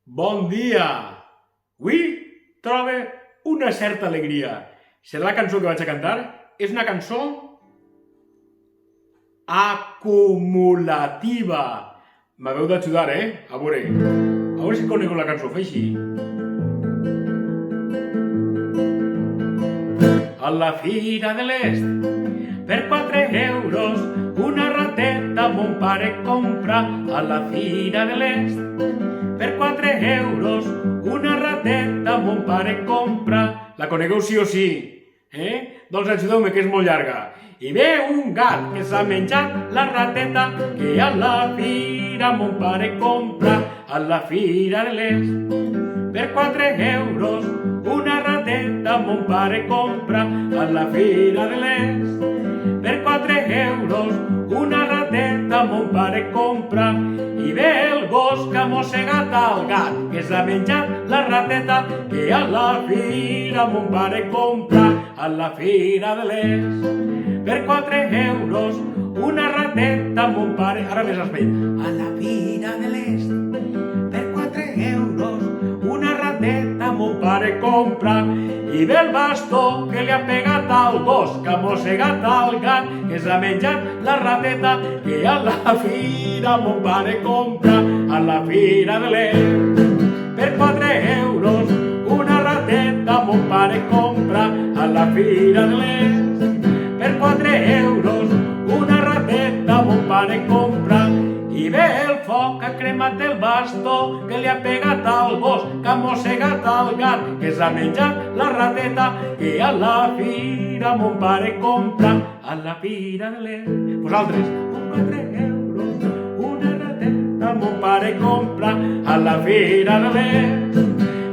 Bon dia! Avui trobo una certa alegria. Serà la cançó que vaig a cantar? És una cançó acumulativa. M'haveu d'ajudar, A veure si conec la cançó. Fa així. A la Fira de l'Est, per 4 euros, una rateta mon pare compra. A la Fira de l'Est, per 4 euros, una rateta mon pare compra. La conegueu sí o sí? Doncs ajudeu-me, que és molt llarga. Hi ve un gat que s'ha menjat la rateta que a la fira mon pare compra. A la Fira de l'Est, per 4 euros, una rateta mon pare compra. A la Fira de l'Est, per 4 euros, una rateta mon pare compra. I ve el gos que ha mossegat el gat que s'ha menjat la rateta que a la fira mon pare compra. A la Fira de l'Est, per 4 euros, una rateta mon pare... Ara més espell. A la Fira de l'Est, per 4 euros, una rateta mon pare compra. I ve el bastó que li ha pegat al gos que ha mossegat el gat que s'ha menjat la rateta que a la fira mon pare compra. A la Fira de l'Est, per 4 euros, una rateta mon pare compra. A la Fira de l'Est, per 4 euros, una rateta mon pare compra. I ve el foc que ha cremat el bastó que li ha pegat al gos que ha mossegat el gat que s'ha menjat la rateta que a la fira mon pare compra. A la Fira de l'Est, vosaltres, per 4 euros, una rateta mon pare compra. A la Fira de l'Est,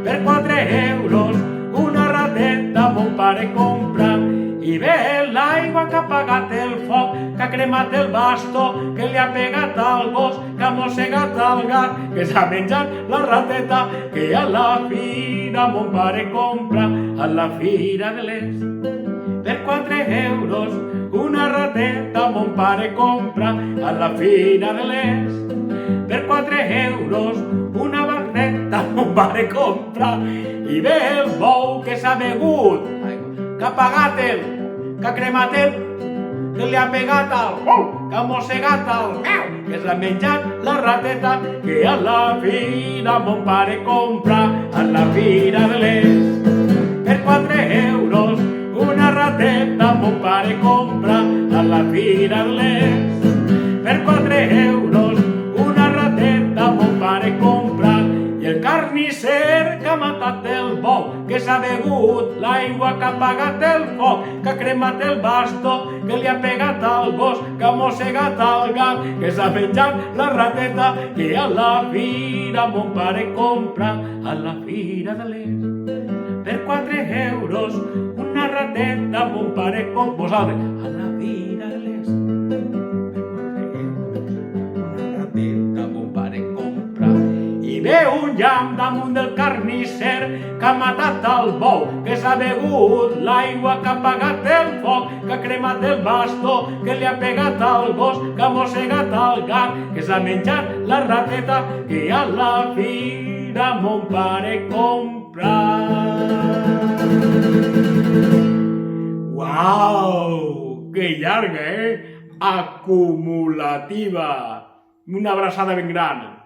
per 4 euros, una rateta mon pare compra. I ve l'aigua que ha apagat el foc, que ha cremat el bastó, que li ha pegat al gos, que ha mossegat el gat, que s'ha menjat la rateta, que a la fira mon pare compra. A la Fira de l'Est, per 4 euros, una rateta mon pare compra. A la Fira de l'Est, per 4 euros, una barreta mon pare compra. I ve el bou que s'ha begut, que ha apagat que ha cremat que li ha pegat al que ha mossegat el que s'ha menjat la rateta que a la fira mon pare compra. A la Fira de l'Est, per 4 euros, una rateta mon pare compra. A la Fira de l'Est, per 4 euros, una rateta mon pare compra. I el carnisser que ha matat el bou, que s'ha begut l'aigua, que ha apagat el foc, que ha cremat el bastó, que li ha pegat al gos, que ha mossegat el gat, que s'ha menjat la rateta, que a la fira mon pare compra. A la Fira de l'Est, per 4 euros, una rateta mon pare compra. Vosaltres, a la Fira de l'Est, i ve un llamp damunt del carnisser que ha matat el bou, que s'ha begut l'aigua, que ha apagat el foc, que ha cremat el bastó, que li ha pegat al gos, que ha mossegat el gat, que s'ha menjat la rateta, que a la fira mon pare compra. Uau! Que llarga, Acumulativa! Una abraçada ben gran.